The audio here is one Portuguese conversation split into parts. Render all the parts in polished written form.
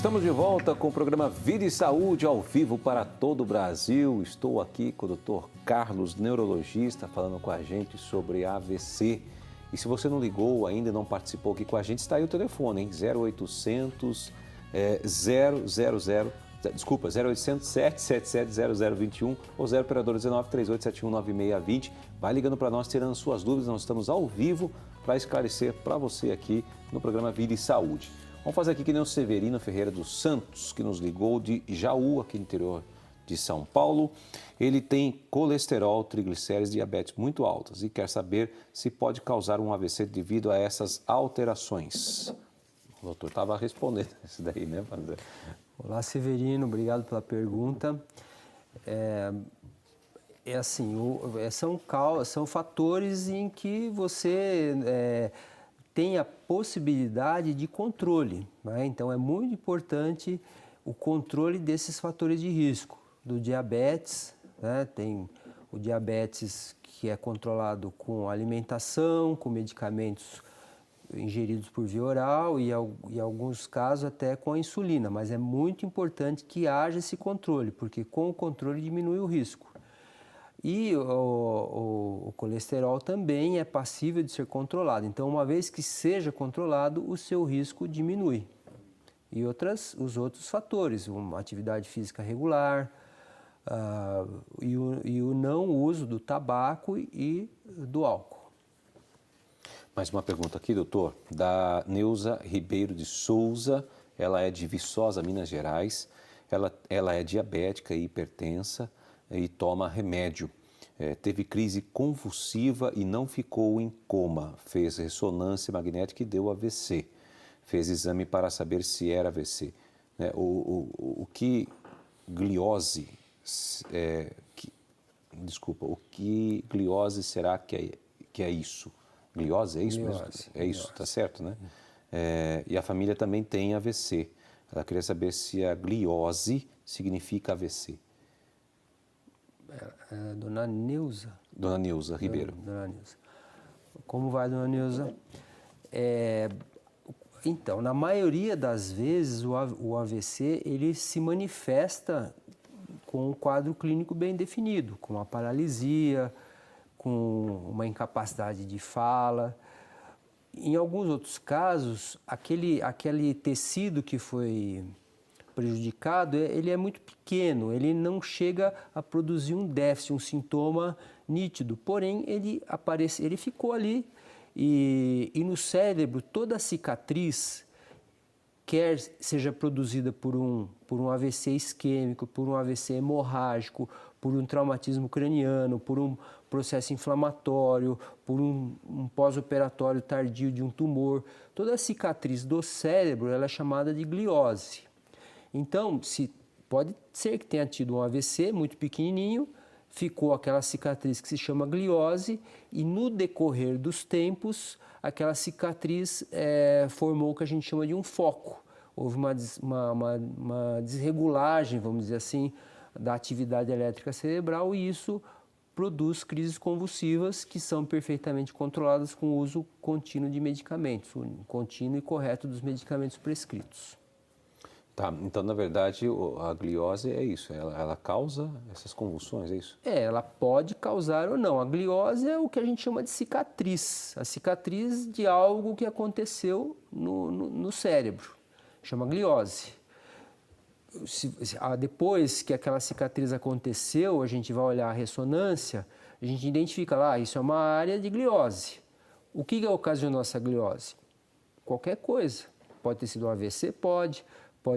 Estamos de volta com o programa Vida e Saúde ao vivo para todo o Brasil. Estou aqui com o Dr. Carlos, neurologista, falando com a gente sobre AVC. E se você não ligou ainda, não participou aqui com a gente, está aí o telefone, hein? 0800 777 0021 ou 0 operador 19 3871 9620. Vai ligando para nós, tirando suas dúvidas. Nós estamos ao vivo para esclarecer para você aqui no programa Vida e Saúde. Vamos fazer aqui que nem o Severino Ferreira dos Santos, que nos ligou de Jaú, aqui no interior de São Paulo. Ele tem colesterol, triglicérides, diabetes muito altas e quer saber se pode causar um AVC devido a essas alterações. O doutor estava respondendo isso daí, né, André? Olá, Severino, obrigado pela pergunta. São fatores em que você tem a possibilidade de controle, né? Então, é muito importante o controle desses fatores de risco. Do diabetes, né? Tem o diabetes que é controlado com alimentação, com medicamentos ingeridos por via oral e, em alguns casos, até com a insulina. Mas é muito importante que haja esse controle, porque com o controle diminui o risco. E o colesterol também é passível de ser controlado. Então, uma vez que seja controlado, o seu risco diminui. E os outros fatores, uma atividade física regular, e o não uso do tabaco e do álcool. Mais uma pergunta aqui, doutor, da Neuza Ribeiro de Souza. Ela é de Viçosa, Minas Gerais. Ela é diabética e hipertensa e toma remédio. Teve crise convulsiva e não ficou em coma. Fez ressonância magnética e deu AVC. Fez exame para saber se era AVC. O que gliose... o que gliose será que é isso? Gliose, é isso mesmo? É isso, tá certo, né? E a família também tem AVC. Ela queria saber se a gliose significa AVC. Dona Neuza. Dona Neuza Ribeiro. Dona Neuza. Como vai, Dona Neuza? Então, na maioria das vezes, o AVC ele se manifesta com um quadro clínico bem definido, com uma paralisia, com uma incapacidade de fala. Em alguns outros casos, aquele tecido que foi prejudicado, ele é muito pequeno, ele não chega a produzir um déficit, um sintoma nítido, porém ele ficou ali e no cérebro toda a cicatriz, quer seja produzida por um AVC isquêmico, por um AVC hemorrágico, por um traumatismo craniano, por um processo inflamatório, por um pós-operatório tardio de um tumor, toda a cicatriz do cérebro ela é chamada de gliose. Então, pode ser que tenha tido um AVC muito pequenininho, ficou aquela cicatriz que se chama gliose e no decorrer dos tempos, aquela cicatriz formou o que a gente chama de um foco. Houve uma desregulagem, vamos dizer assim, da atividade elétrica cerebral e isso produz crises convulsivas que são perfeitamente controladas com o uso contínuo de medicamentos, o contínuo e correto dos medicamentos prescritos. Tá, então, na verdade, a gliose é isso, ela causa essas convulsões, é isso? Ela pode causar ou não. A gliose é o que a gente chama de cicatriz, a cicatriz de algo que aconteceu no cérebro, chama gliose. Depois que aquela cicatriz aconteceu, a gente vai olhar a ressonância, a gente identifica lá, isso é uma área de gliose. O que ocasionou essa gliose? Qualquer coisa. Pode ter sido um AVC? Pode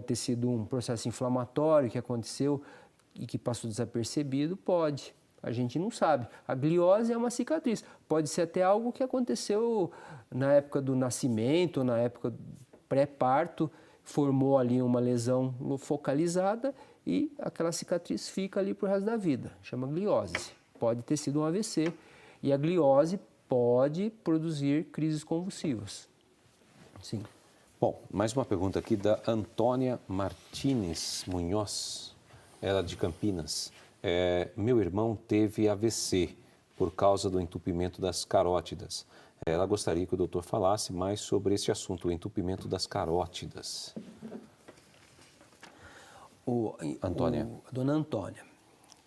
ter sido um processo inflamatório que aconteceu e que passou desapercebido? Pode. A gente não sabe. A gliose é uma cicatriz. Pode ser até algo que aconteceu na época do nascimento, na época pré-parto, formou ali uma lesão focalizada e aquela cicatriz fica ali para o resto da vida. Chama gliose. Pode ter sido um AVC. E a gliose pode produzir crises convulsivas. Sim. Bom, mais uma pergunta aqui da Antônia Martínez Munhoz, ela de Campinas. Meu irmão teve AVC por causa do entupimento das carótidas. Ela gostaria que o doutor falasse mais sobre esse assunto, o entupimento das carótidas. Antônia. Dona Antônia.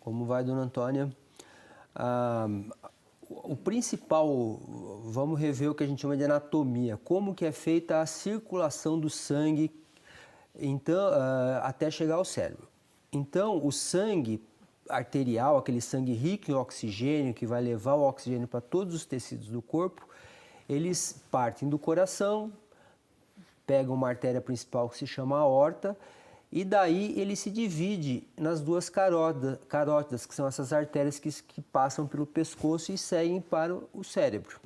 Como vai, Dona Antônia? O principal, vamos rever o que a gente chama de anatomia, como que é feita a circulação do sangue então, até chegar ao cérebro. Então, o sangue arterial, aquele sangue rico em oxigênio, que vai levar o oxigênio para todos os tecidos do corpo, eles partem do coração, pegam uma artéria principal que se chama aorta, e daí ele se divide nas duas carótidas, que são essas artérias que passam pelo pescoço e seguem para o cérebro.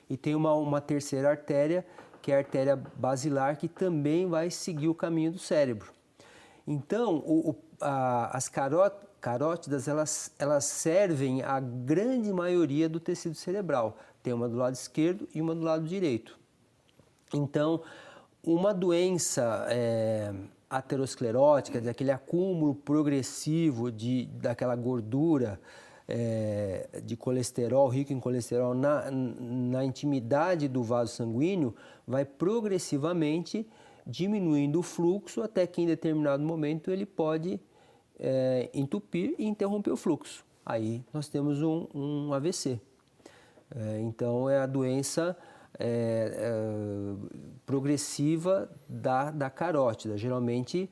E tem uma terceira artéria, que é a artéria basilar, que também vai seguir o caminho do cérebro. Então, as carótidas, elas servem a grande maioria do tecido cerebral. Tem uma do lado esquerdo e uma do lado direito. Então, uma doença aterosclerótica, daquele acúmulo progressivo daquela gordura de colesterol, rico em colesterol, na intimidade do vaso sanguíneo, vai progressivamente diminuindo o fluxo até que em determinado momento ele pode entupir e interromper o fluxo. Aí nós temos um AVC. Então é a doença progressiva da carótida. Geralmente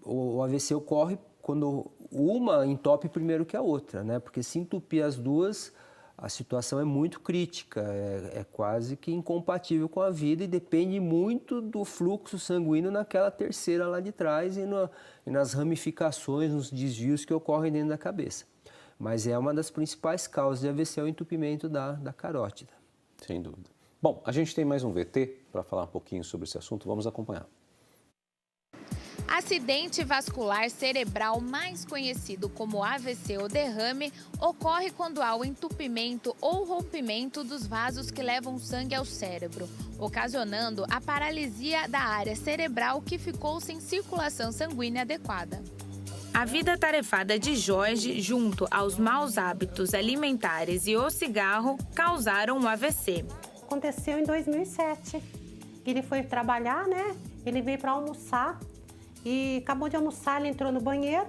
o AVC ocorre quando uma entope primeiro que a outra, né? Porque se entupir as duas, a situação é muito crítica, é quase que incompatível com a vida e depende muito do fluxo sanguíneo naquela terceira lá de trás e nas ramificações, nos desvios que ocorrem dentro da cabeça. Mas é uma das principais causas de AVC, é o entupimento da carótida. Sem dúvida. Bom, a gente tem mais um VT para falar um pouquinho sobre esse assunto, vamos acompanhar. Acidente vascular cerebral, mais conhecido como AVC ou derrame, ocorre quando há o entupimento ou rompimento dos vasos que levam sangue ao cérebro, ocasionando a paralisia da área cerebral que ficou sem circulação sanguínea adequada. A vida tarefada de Jorge, junto aos maus hábitos alimentares e o cigarro, causaram um AVC. Aconteceu em 2007. Ele foi trabalhar, né? Ele veio para almoçar e acabou de almoçar, ele entrou no banheiro.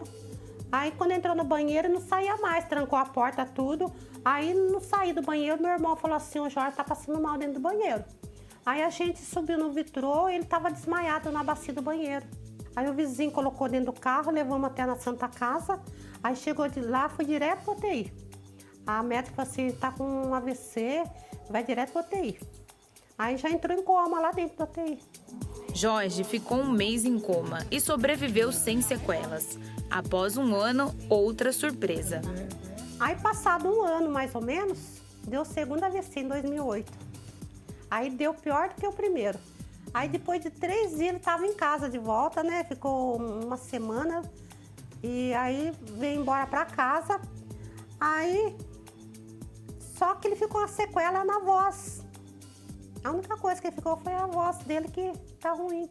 Aí quando entrou no banheiro não saía mais, trancou a porta, tudo. Aí não saí do banheiro, meu irmão falou assim, o Jorge tá passando mal dentro do banheiro. Aí a gente subiu no vitrô e ele estava desmaiado na bacia do banheiro. Aí o vizinho colocou dentro do carro, levamos até na Santa Casa. Aí chegou de lá, foi direto para UTI. A médica falou assim, tá com um AVC, vai direto para UTI. Aí já entrou em coma lá dentro da UTI. Jorge ficou um mês em coma e sobreviveu sem sequelas. Após um ano, outra surpresa. Aí passado um ano mais ou menos, deu o segundo AVC em 2008. Aí deu pior do que o primeiro. Aí depois de 3 dias ele estava em casa de volta, né? Ficou uma semana e aí veio embora para casa. Aí só que ele ficou uma sequela na voz. A única coisa que ficou foi a voz dele que tá ruim.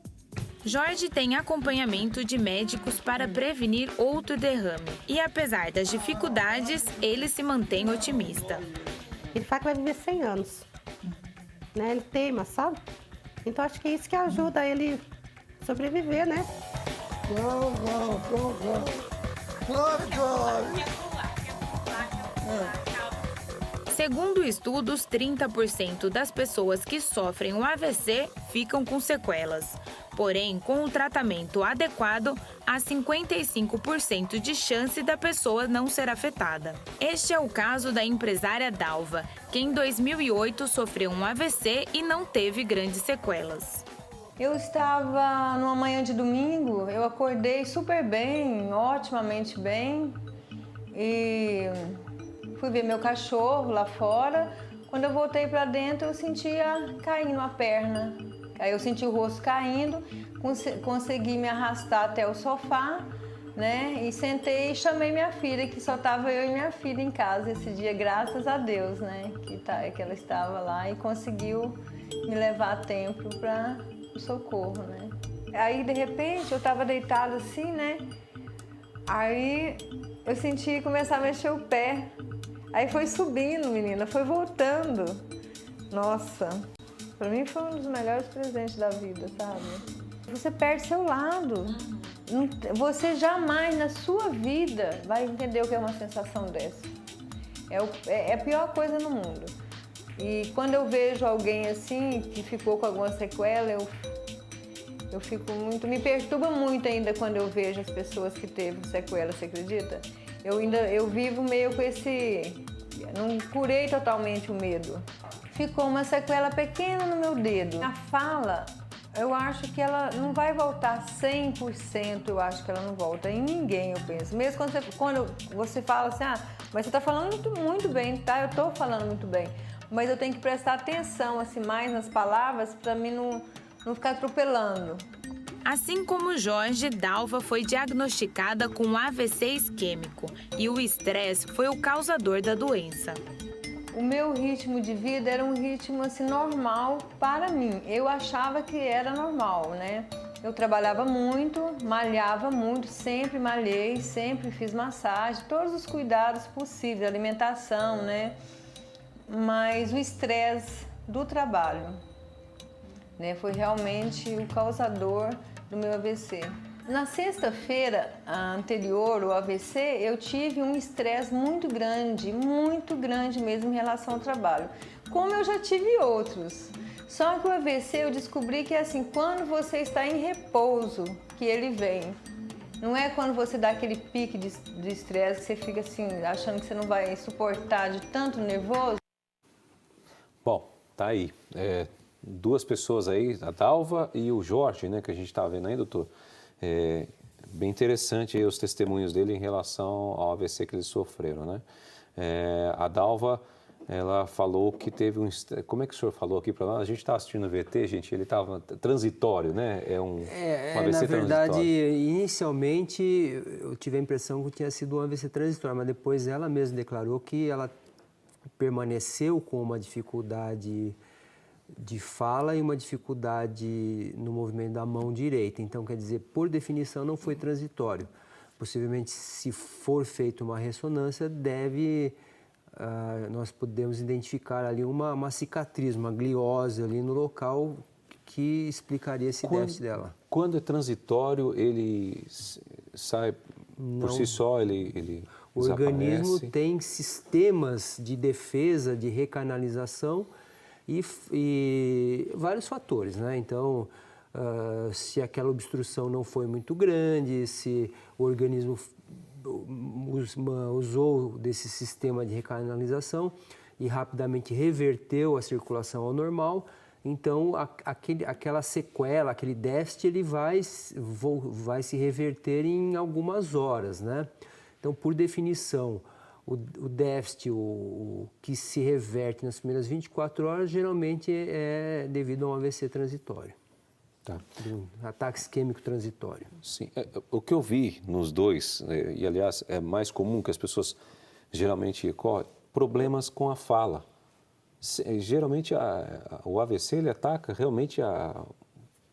Jorge tem acompanhamento de médicos para prevenir outro derrame. E apesar das dificuldades, ele se mantém otimista. Ele fala que vai viver 100 anos. Né? Ele teima, sabe? Então acho que é isso que ajuda ele a sobreviver, né? Segundo estudos, 30% das pessoas que sofrem um AVC ficam com sequelas. Porém, com o tratamento adequado, há 55% de chance da pessoa não ser afetada. Este é o caso da empresária Dalva, que em 2008 sofreu um AVC e não teve grandes sequelas. Eu estava numa manhã de domingo, eu acordei super bem, otimamente bem, e fui ver meu cachorro lá fora. Quando eu voltei para dentro, eu sentia caindo a perna. Aí eu senti o rosto caindo, consegui me arrastar até o sofá, né? E sentei e chamei minha filha, que só estava eu e minha filha em casa esse dia, graças a Deus, né? Que ela estava lá e conseguiu me levar a tempo para o socorro, né? Aí, de repente, eu estava deitada assim, né? Aí eu senti começar a mexer o pé. Aí foi subindo, menina, foi voltando. Nossa, pra mim foi um dos melhores presentes da vida, sabe? Você perde seu lado. Você jamais na sua vida vai entender o que é uma sensação dessa. É a pior coisa no mundo. E quando eu vejo alguém assim, que ficou com alguma sequela, eu fico muito... Me perturba muito ainda quando eu vejo as pessoas que teve sequela, você acredita? Eu vivo meio com esse... Não curei totalmente o medo. Ficou uma sequela pequena no meu dedo. A fala, eu acho que ela não vai voltar 100%, eu acho que ela não volta em ninguém, eu penso. Mesmo quando você fala assim, mas você tá falando muito bem, tá? Eu tô falando muito bem. Mas eu tenho que prestar atenção assim, mais nas palavras para mim não ficar atropelando. Assim como Jorge, Dalva foi diagnosticada com AVC isquêmico e o estresse foi o causador da doença. O meu ritmo de vida era um ritmo assim, normal para mim. Eu achava que era normal, né? Eu trabalhava muito, malhava muito, sempre malhei, sempre fiz massagem, todos os cuidados possíveis, alimentação, né? Mas o estresse do trabalho, né, foi realmente o causador do meu AVC. Na sexta-feira anterior ao AVC, eu tive um estresse muito grande mesmo em relação ao trabalho, como eu já tive outros. Só que o AVC eu descobri que é assim, quando você está em repouso, que ele vem. Não é quando você dá aquele pique de estresse que você fica assim, achando que você não vai suportar de tanto nervoso. Bom, tá aí. Duas pessoas aí, a Dalva e o Jorge, né, que a gente está vendo aí, doutor. Bem interessante aí os testemunhos dele em relação ao AVC que eles sofreram, né? A Dalva, ela falou que teve um... Como é que o senhor falou aqui para nós? A gente está assistindo o VT, gente, ele estava transitório, né? Um AVC na verdade, transitório. inicialmente eu tive a impressão que tinha sido um AVC transitório, mas depois ela mesma declarou que ela permaneceu com uma dificuldade de fala e uma dificuldade no movimento da mão direita. Então, quer dizer, por definição, não foi transitório. Possivelmente, se for feita uma ressonância, nós podemos identificar ali uma cicatriz, uma gliose ali no local que explicaria esse déficit dela. Quando é transitório, ele sai por si só, ele o organismo tem sistemas de defesa, de recanalização e vários fatores, né? Então, se aquela obstrução não foi muito grande, se o organismo usou desse sistema de recanalização e rapidamente reverteu a circulação ao normal, então aquela sequela, aquele déficit, ele vai se reverter em algumas horas, né? Então, por definição, o déficit, o que se reverte nas primeiras 24 horas, geralmente é devido a um AVC transitório. Tá. Um ataque isquêmico transitório. Sim. O que eu vi nos dois, e aliás é mais comum que as pessoas geralmente ocorrem, problemas com a fala. Geralmente o AVC ele ataca realmente o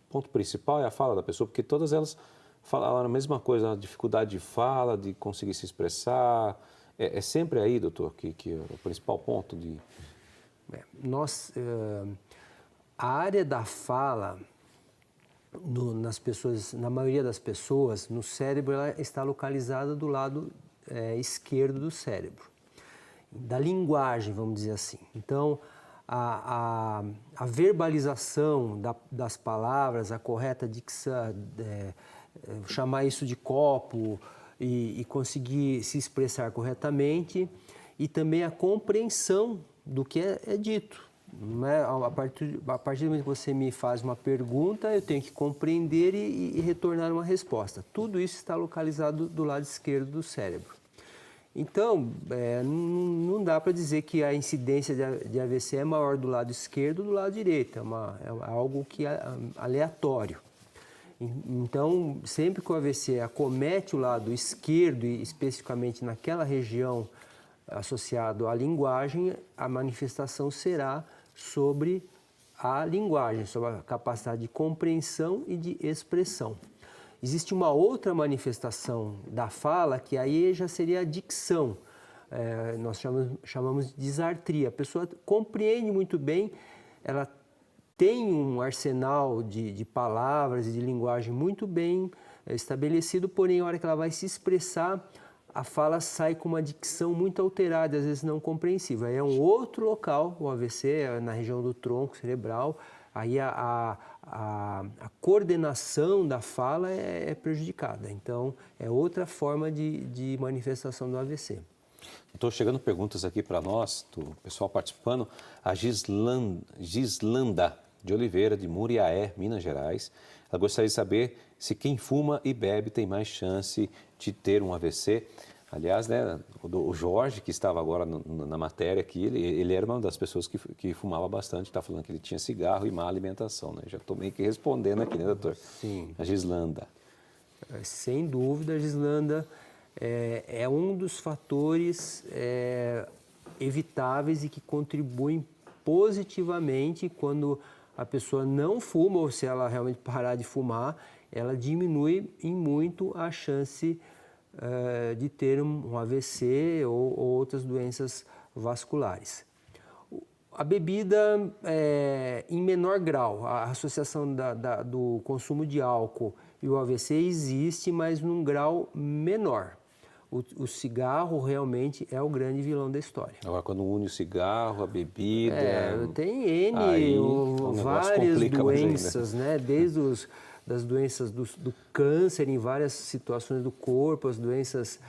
ponto principal é a fala da pessoa, porque todas elas falaram a mesma coisa, a dificuldade de fala, de conseguir se expressar. É sempre aí, doutor, que é o principal ponto de... A área da fala, nas pessoas, na maioria das pessoas, no cérebro, ela está localizada do lado esquerdo do cérebro. Da linguagem, vamos dizer assim. Então, a verbalização das palavras, a correta dicção, chamar isso de copo e conseguir se expressar corretamente, e também a compreensão do que é dito. Não é? A partir do momento que você me faz uma pergunta, eu tenho que compreender e retornar uma resposta. Tudo isso está localizado do lado esquerdo do cérebro. Então, não dá para dizer que a incidência de AVC é maior do lado esquerdo ou do lado direito. É algo que é aleatório. Então, sempre que o AVC acomete o lado esquerdo, e especificamente naquela região associada à linguagem, a manifestação será sobre a linguagem, sobre a capacidade de compreensão e de expressão. Existe uma outra manifestação da fala, que aí já seria a dicção. Nós chamamos de disartria. A pessoa compreende muito bem, ela tem um arsenal de palavras e de linguagem muito bem estabelecido, porém, a hora que ela vai se expressar, a fala sai com uma dicção muito alterada, às vezes não compreensível. Aí é um outro local, o AVC, é na região do tronco cerebral, aí a coordenação da fala é prejudicada. Então, é outra forma de manifestação do AVC. Estou chegando perguntas aqui para nós, do pessoal participando. A Gislanda de Oliveira, de Muriaé, Minas Gerais. Ela gostaria de saber se quem fuma e bebe tem mais chance de ter um AVC. Aliás, né, o Jorge, que estava agora na matéria aqui, ele era uma das pessoas que fumava bastante, está falando que ele tinha cigarro e má alimentação, né? Já estou meio que respondendo aqui, né, doutor? Sim. A Gislanda. Sem dúvida, a Gislanda é um dos fatores evitáveis e que contribuem positivamente quando a pessoa não fuma, ou se ela realmente parar de fumar, ela diminui em muito a chance de ter um AVC ou outras doenças vasculares. A bebida, em menor grau, a associação do consumo de álcool e o AVC existe, mas num grau menor. O cigarro realmente é o grande vilão da história. Agora, quando une o cigarro, a bebida... tem várias doenças, né? Desde das doenças do câncer em várias situações do corpo, as doenças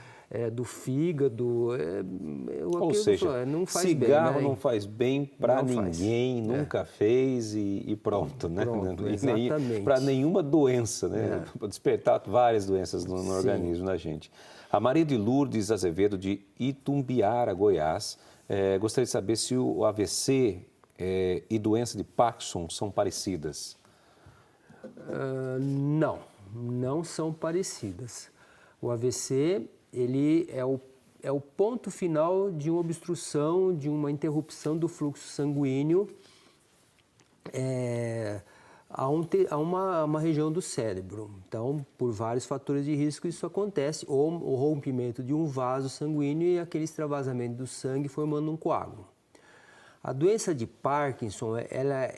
do fígado. Ou seja, não faz cigarro bem, né? não faz bem para ninguém, nunca fez e pronto, né? Exatamente. Para nenhuma doença, né? Para despertar várias doenças no organismo da gente. A Maria de Lourdes Azevedo, de Itumbiara, Goiás, gostaria de saber se o AVC e doença de Parkinson são parecidas. Não são parecidas. O AVC, ele é o ponto final de uma obstrução, de uma interrupção do fluxo sanguíneo a uma região do cérebro. Então, por vários fatores de risco, isso acontece, ou o rompimento de um vaso sanguíneo e aquele extravasamento do sangue formando um coágulo. A doença de Parkinson, ela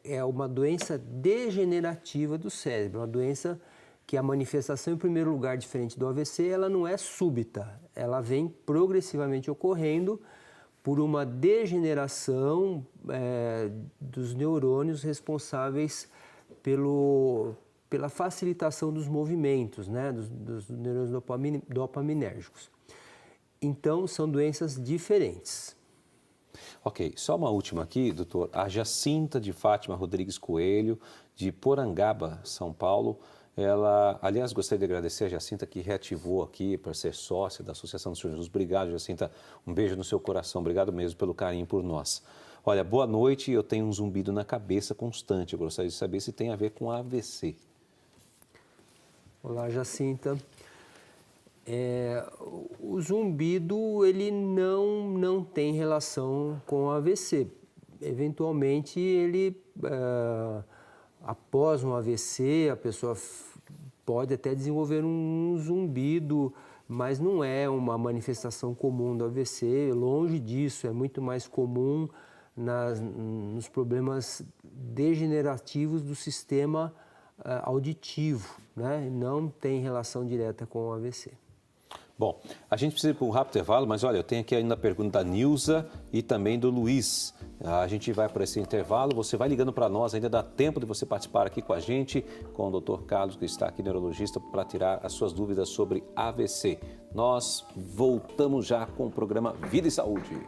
é uma doença degenerativa do cérebro, uma doença que a manifestação, em primeiro lugar, diferente do AVC, ela não é súbita, ela vem progressivamente ocorrendo por uma degeneração dos neurônios responsáveis pela facilitação dos movimentos, né, dos neurônios dopaminérgicos. Então, são doenças diferentes. Ok, só uma última aqui, doutor. A Jacinta de Fátima Rodrigues Coelho, de Porangaba, São Paulo. Ela, aliás, gostaria de agradecer a Jacinta que reativou aqui para ser sócia da Associação do Senhor Jesus. Obrigado, Jacinta. Um beijo no seu coração. Obrigado mesmo pelo carinho por nós. Olha, boa noite. Eu tenho um zumbido na cabeça constante. Eu gostaria de saber se tem a ver com AVC. Olá, Jacinta. O zumbido, ele não tem relação com o AVC. Eventualmente, ele, após um AVC, a pessoa pode até desenvolver um zumbido, mas não é uma manifestação comum do AVC. Longe disso, é muito mais comum nos problemas degenerativos do sistema auditivo, né? Não tem relação direta com o AVC. Bom, a gente precisa ir para um rápido intervalo, mas olha, eu tenho aqui ainda a pergunta da Nilza e também do Luiz. A gente vai para esse intervalo, você vai ligando para nós, ainda dá tempo de você participar aqui com a gente, com o Dr. Carlos, que está aqui, neurologista, para tirar as suas dúvidas sobre AVC. Nós voltamos já com o programa Vida e Saúde.